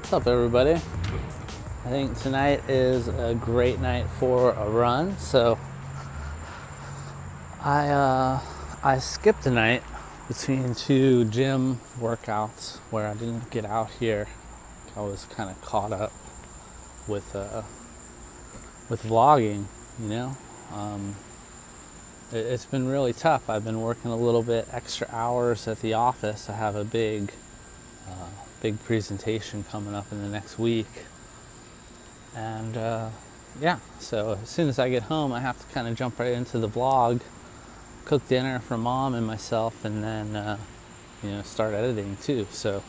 What's up, everybody? I think tonight is a great night for a run. So I skipped a night between two gym workouts where I didn't get out here. I was kind of caught up with vlogging, you know. It's been really tough. I've been working a little bit extra hours at the office. I have a big presentation coming up in the next week, and yeah, so as soon as I get home I have to kind of jump right into the vlog, cook dinner for mom and myself, and then start editing too. So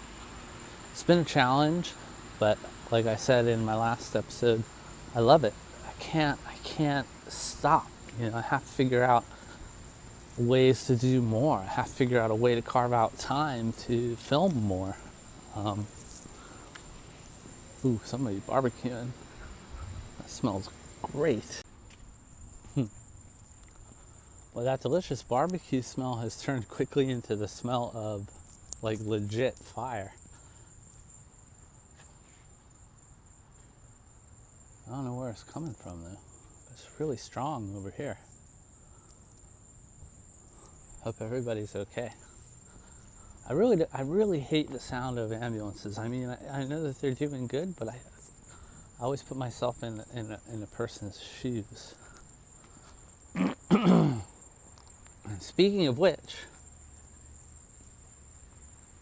it's been a challenge, but like I said in my last episode, I love it. I can't stop. I have to figure out ways to do more. I have to figure out a way to carve out time to film more. Ooh, somebody barbecuing. That smells great. Well, that delicious barbecue smell has turned quickly into the smell of like legit fire. I don't know where it's coming from though. It's really strong over here. Hope everybody's okay. I really hate the sound of ambulances. I mean, I know that they're doing good, but I always put myself in a person's shoes. And speaking of which,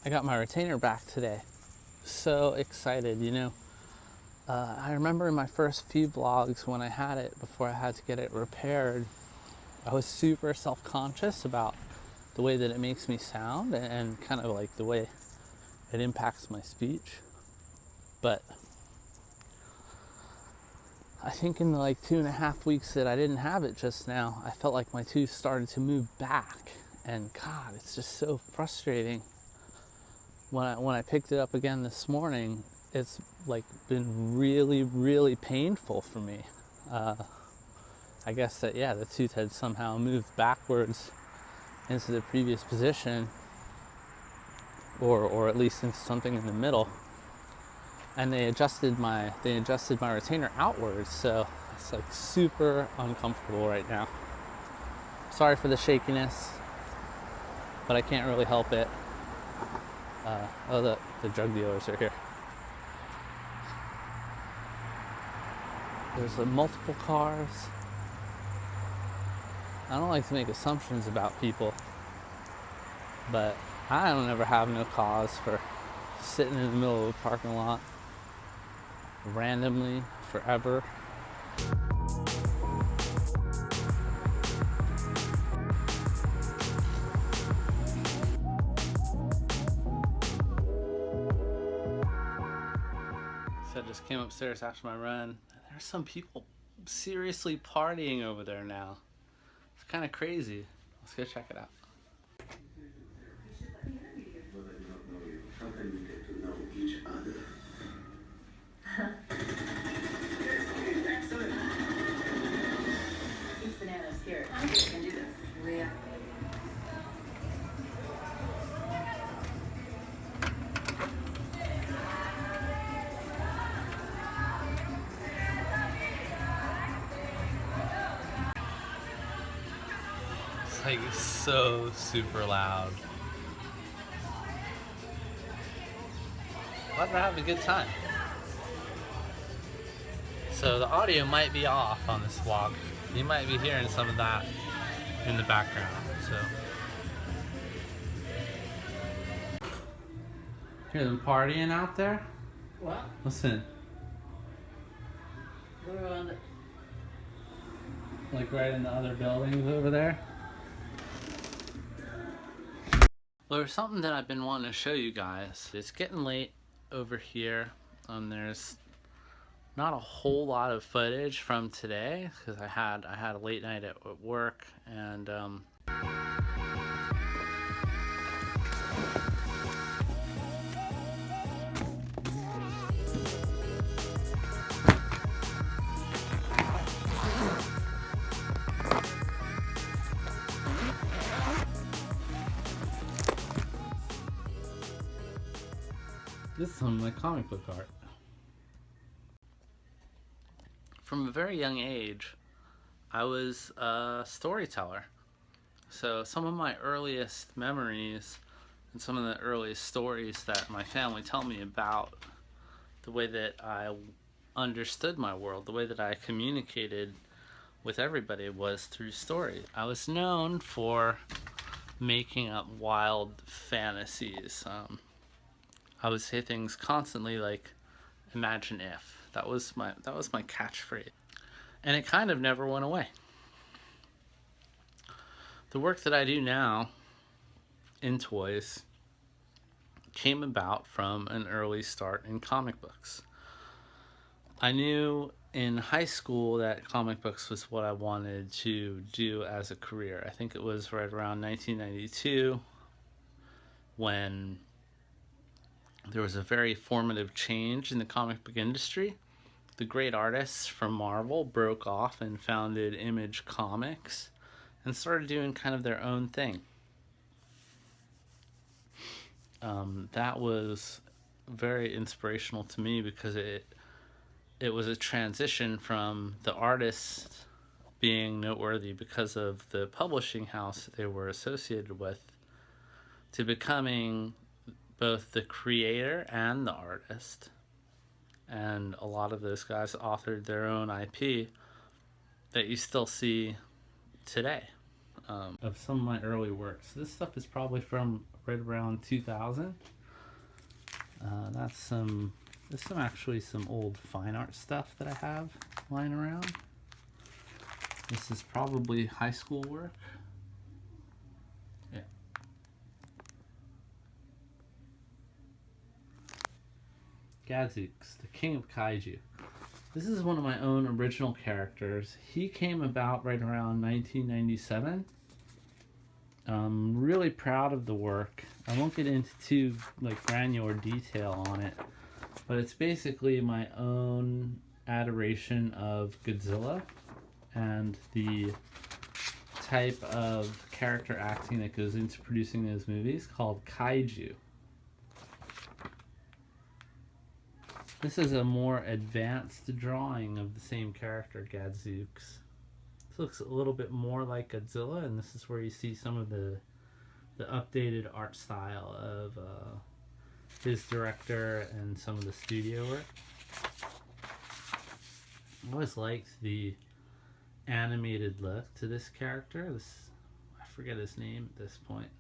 I got my retainer back today. So excited, I remember in my first few vlogs when I had it, before I had to get it repaired, I was super self-conscious about the way that it makes me sound and kind of like the way it impacts my speech. But I think in the 2.5 weeks that I didn't have it just now, I felt like my tooth started to move back, and God, it's just so frustrating. When I picked it up again this morning, it's been really, really painful for me. I guess that, yeah, the tooth had somehow moved backwards into the previous position, or at least into something in the middle, and they adjusted my retainer outwards, so it's super uncomfortable right now. Sorry for the shakiness, but I can't really help it. The drug dealers are here. There's multiple cars. I don't like to make assumptions about people, but I don't ever have no cause for sitting in the middle of a parking lot randomly forever. So I just came upstairs after my run. There's some people seriously partying over there now. It's kind of crazy. Let's go check it out. How can we get to know each other? Excellent. Each bananas here. I can do this. Leah. It's so super loud. Let her have a good time. So the audio might be off on this vlog. You might be hearing some of that in the background. So hear them partying out there? What? Listen. We're on the... Right in the other buildings over there. Well, there's something that I've been wanting to show you guys. It's getting late over here. There's not a whole lot of footage from today because I had a late night at work, and this is some of my comic book art. from a very young age, I was a storyteller. So some of my earliest memories and some of the earliest stories that my family tell me about the way that I understood my world, the way that I communicated with everybody was through story. I was known for making up wild fantasies. I would say things constantly like "imagine if." That was my catchphrase, and it kind of never went away. The work that I do now in toys came about from an early start in comic books. I knew in high school that comic books was what I wanted to do as a career. I think it was right around 1992 when there was a very formative change in the comic book industry. The great artists from Marvel broke off and founded Image Comics and started doing kind of their own thing. That was very inspirational to me because it was a transition from the artists being noteworthy because of the publishing house they were associated with to becoming both the creator and the artist. And a lot of those guys authored their own IP that you still see today. Of some of my early works. This stuff is probably from right around 2000. There's some old fine art stuff that I have lying around. This is probably high school work. Yeah. Gadzooks, the king of kaiju. This is one of my own original characters. He came about right around 1997. I'm really proud of the work. I won't get into too granular detail on it, but it's basically my own adoration of Godzilla and the type of character acting that goes into producing those movies called kaiju. This is a more advanced drawing of the same character, Gadzooks. This looks a little bit more like Godzilla, and this is where you see some of the updated art style of his director and some of the studio work. I always liked the animated look to this character. I forget his name at this point.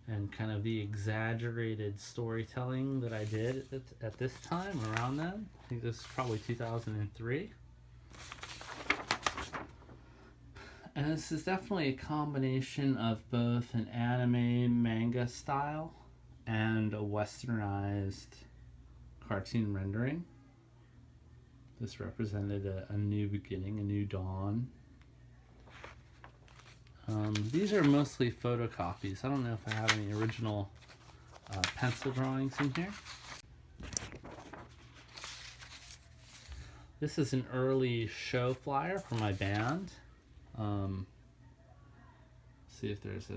And kind of the exaggerated storytelling that I did at this time, around then. I think this is probably 2003. And this is definitely a combination of both an anime manga style and a westernized cartoon rendering. This represented a new beginning, a new dawn. These are mostly photocopies. I don't know if I have any original pencil drawings in here. This is an early show flyer for my band. See if there's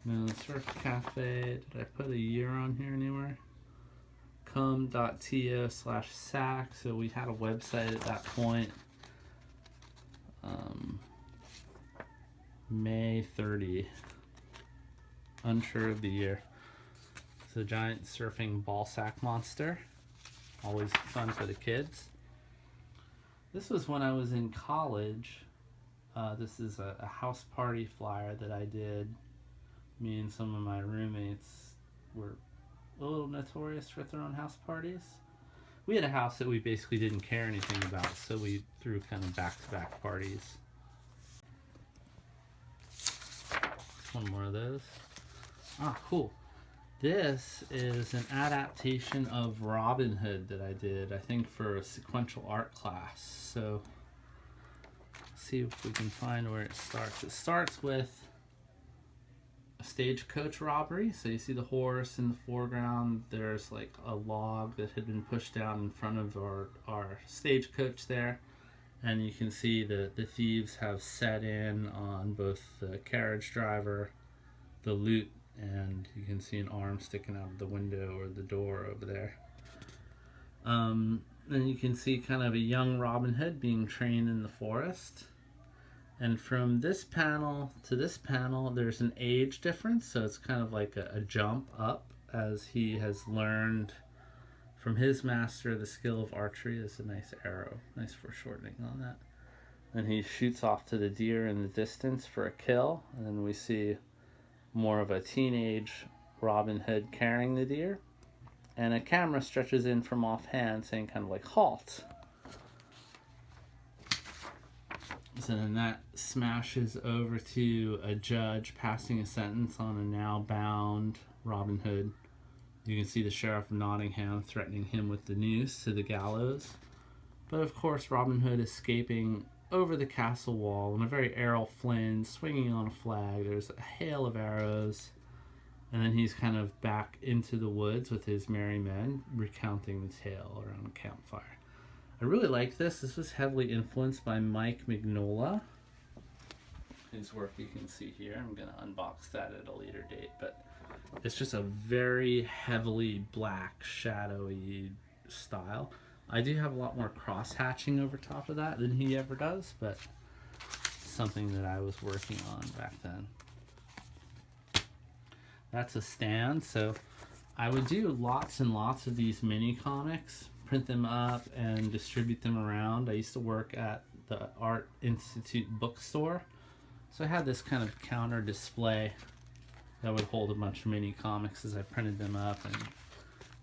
no Surf Cafe. Did I put a year on here anywhere? com.to/sac. So we had a website at that point. May 30. Unsure of the year. It's a giant surfing ball sack monster. Always fun for the kids. This was when I was in college. This is a house party flyer that I did. Me and some of my roommates were a little notorious for throwing house parties. We had a house that we basically didn't care anything about, so we threw kind of back-to-back parties. One more of those. Ah, cool. This is an adaptation of Robin Hood that I did, I think, for a sequential art class. So, let's see if we can find where it starts. It starts with a stagecoach robbery. So you see the horse in the foreground. There's like a log that had been pushed down in front of our stagecoach there. And you can see the thieves have set in on both the carriage driver, the loot, and you can see an arm sticking out of the window or the door over there. And you can see kind of a young Robin Hood being trained in the forest. And from this panel to this panel, there's an age difference, so it's kind of like a jump up as he has learned from his master the skill of archery. Is a nice arrow, nice foreshortening on that. And he shoots off to the deer in the distance for a kill, and then we see more of a teenage Robin Hood carrying the deer, and a camera stretches in from offhand saying kind of like halt. So then that smashes over to a judge passing a sentence on a now bound Robin Hood. You can see the sheriff of Nottingham threatening him with the noose to the gallows. But of course, Robin Hood escaping over the castle wall in a very Errol Flynn, swinging on a flag. There's a hail of arrows. And then he's kind of back into the woods with his merry men, recounting the tale around a campfire. I really like this. This was heavily influenced by Mike Mignola, whose work you can see here. I'm going to unbox that at a later date, but it's just a very heavily black, shadowy style. I do have a lot more cross-hatching over top of that than he ever does, but something that I was working on back then. That's a stand, so I would do lots and lots of these mini comics, print them up and distribute them around. I used to work at the Art Institute bookstore, so I had this kind of counter display that would hold a bunch of mini comics as I printed them up and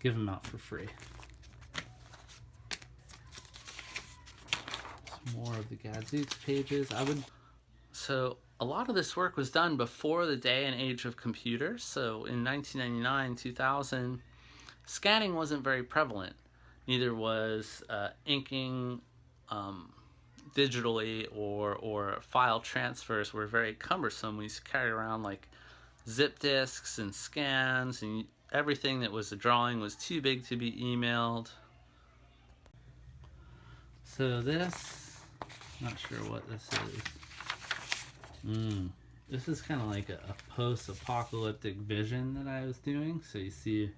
give them out for free. Some more of the Gadzooks pages. So a lot of this work was done before the day and age of computers. So in 1999, 2000, scanning wasn't very prevalent. Neither was inking digitally, or file transfers were very cumbersome. We used to carry around like zip disks and scans, and everything that was a drawing was too big to be emailed. So this, not sure what this is. This is kind of like a post-apocalyptic vision that I was doing. So you see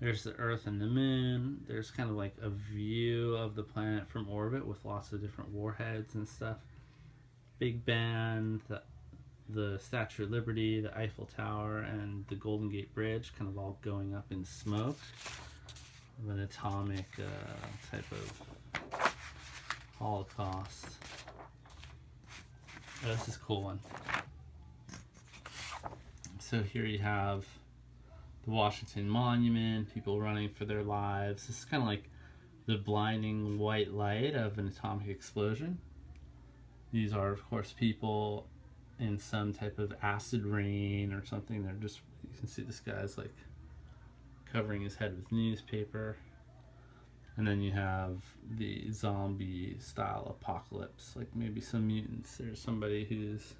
there's the Earth and the Moon. There's kind of like a view of the planet from orbit with lots of different warheads and stuff. Big Ben, the Statue of Liberty, the Eiffel Tower, and the Golden Gate Bridge kind of all going up in smoke of an atomic type of holocaust. Oh, this is a cool one. So here you have the Washington Monument, people running for their lives. This is kind of like the blinding white light of an atomic explosion. These are, of course, people in some type of acid rain or something. They're just, you can see this guy's like covering his head with newspaper. And then you have the zombie style apocalypse, like maybe some mutants. There's somebody who's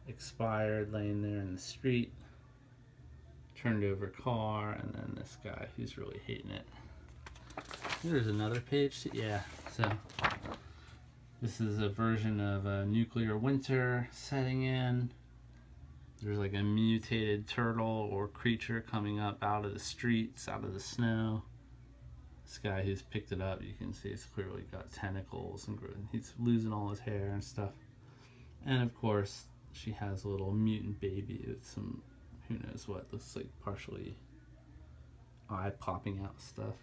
expired laying there in the street, turned over car, and then this guy who's really hating it. There's another page. Yeah, so this is a version of a nuclear winter setting in. There's like a mutated turtle or creature coming up out of the streets, out of the snow. This guy who's picked it up, you can see it's clearly got tentacles and he's losing all his hair and stuff. And of course, she has a little mutant baby with some, who knows what, looks like partially eye popping out stuff.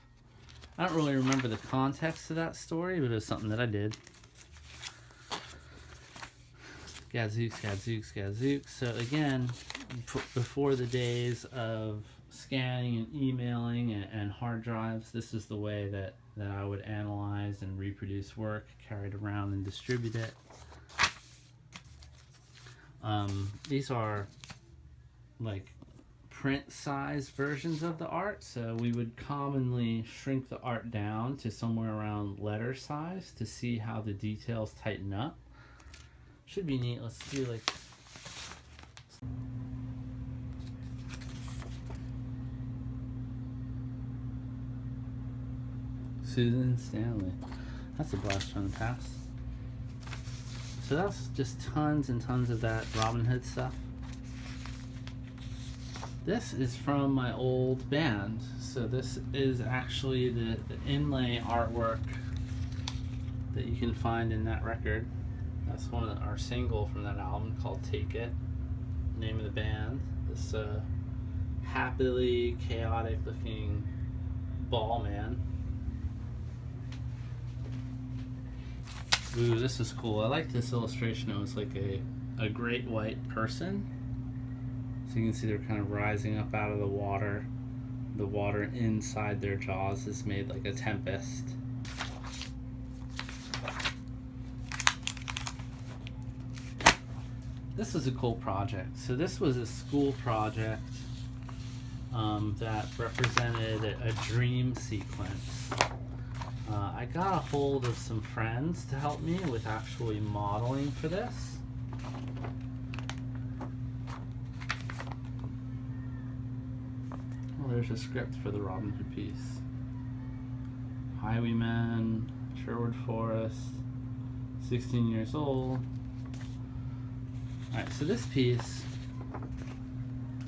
I don't really remember the context of that story, but it was something that I did. Gadzooks, Gadzooks, Gadzooks. So again, before the days of scanning and emailing and hard drives, this is the way that I would analyze and reproduce work, carry it around and distribute it. These are like print size versions of the art, so we would commonly shrink the art down to somewhere around letter size to see how the details tighten up. Should be neat. Let's do like Susan Stanley. That's a blast from the past. So that's just tons and tons of that Robin Hood stuff. This is from my old band. So this is actually the inlay artwork that you can find in that record. That's one of our single from that album called Take It. Name of the band. This happily chaotic looking ball man. Ooh, this is cool. I like this illustration. It was like a great white person. So you can see they're kind of rising up out of the water. The water inside their jaws is made like a tempest. This was a cool project. So this was a school project that represented a dream sequence. I got a hold of some friends to help me with actually modeling for this. Well, there's a script for the Robin Hood piece. Highwayman, Sherwood Forest, 16 years old. Alright, so this piece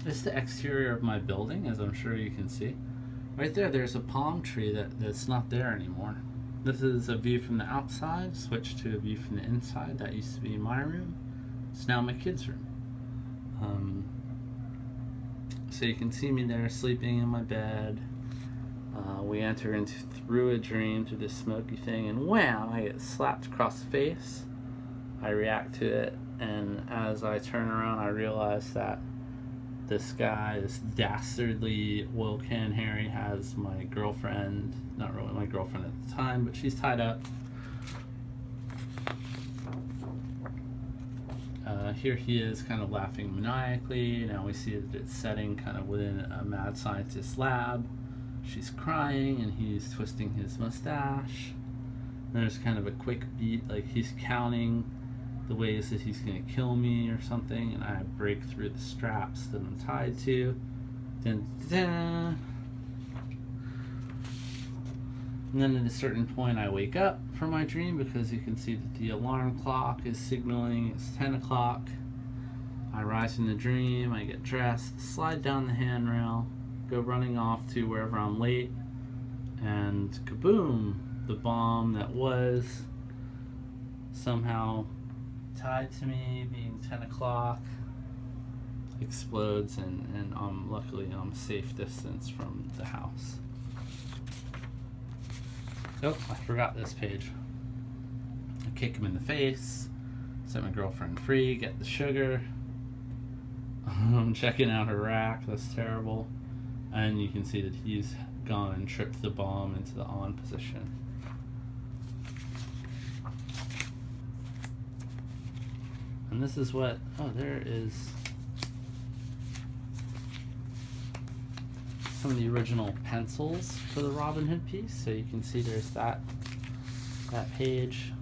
is the exterior of my building, as I'm sure you can see. Right there, there's a palm tree that's not there anymore. This is a view from the outside, switched to a view from the inside. That used to be my room. It's now my kids' room. So you can see me there sleeping in my bed. We enter through a dream through this smoky thing, and wham, I get slapped across the face. I react to it, and as I turn around, I realize that this guy, this dastardly oil can Harry, has my girlfriend, not really my girlfriend at the time, but she's tied up. Here he is kind of laughing maniacally. Now we see that it's setting kind of within a mad scientist lab. She's crying and he's twisting his mustache. There's kind of a quick beat, like he's counting the ways that he's going to kill me or something, and I break through the straps that I'm tied to. Dun, dun. And then at a certain point I wake up from my dream because you can see that the alarm clock is signaling it's 10 o'clock. I rise from the dream, I get dressed, slide down the handrail, go running off to wherever I'm late, and kaboom! The bomb that was somehow tied to me being 10 o'clock explodes, and luckily I'm a safe distance from the house. Oh, I forgot this page. I kick him in the face, set my girlfriend free, get the sugar. I'm checking out her rack, that's terrible. And you can see that he's gone and tripped the bomb into the on position. And this is what, oh, there is some of the original pencils for the Robin Hood piece. So you can see there's that page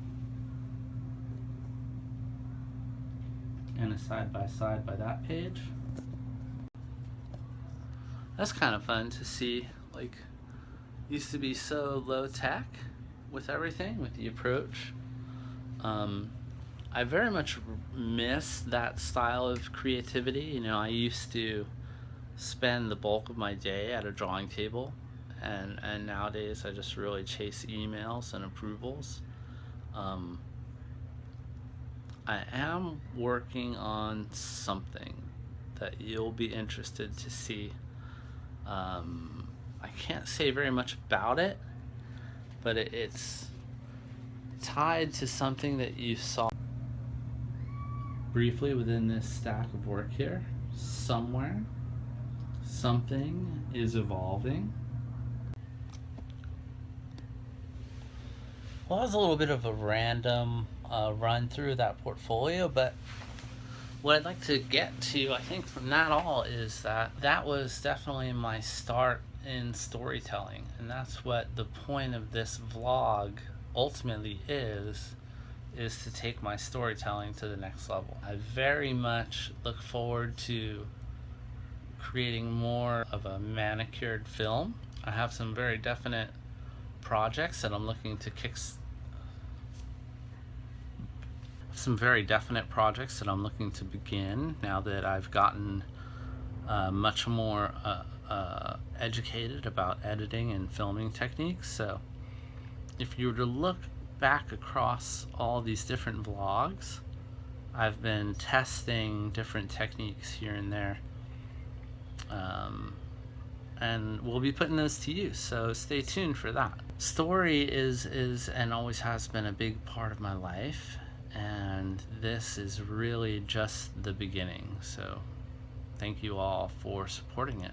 and a side by side by that page. That's kind of fun to see. Like, used to be so low tech with everything, with the approach. I very much miss that style of creativity. You know, I used to spend the bulk of my day at a drawing table, and nowadays I just really chase emails and approvals. I am working on something that you'll be interested to see. I can't say very much about it, but it's tied to something that you saw briefly within this stack of work here. Somewhere, something is evolving. Well, that was a little bit of a random run through that portfolio, but what I'd like to get to, I think, from that all is that was definitely my start in storytelling, and that's what the point of this vlog ultimately is to take my storytelling to the next level. I very much look forward to creating more of a manicured film. I have some very definite projects that I'm looking to begin now that I've gotten much more educated about editing and filming techniques. So if you were to look back across all these different vlogs, I've been testing different techniques here and there. And we'll be putting those to use, so stay tuned for that. Story is and always has been a big part of my life, and this is really just the beginning. So thank you all for supporting it.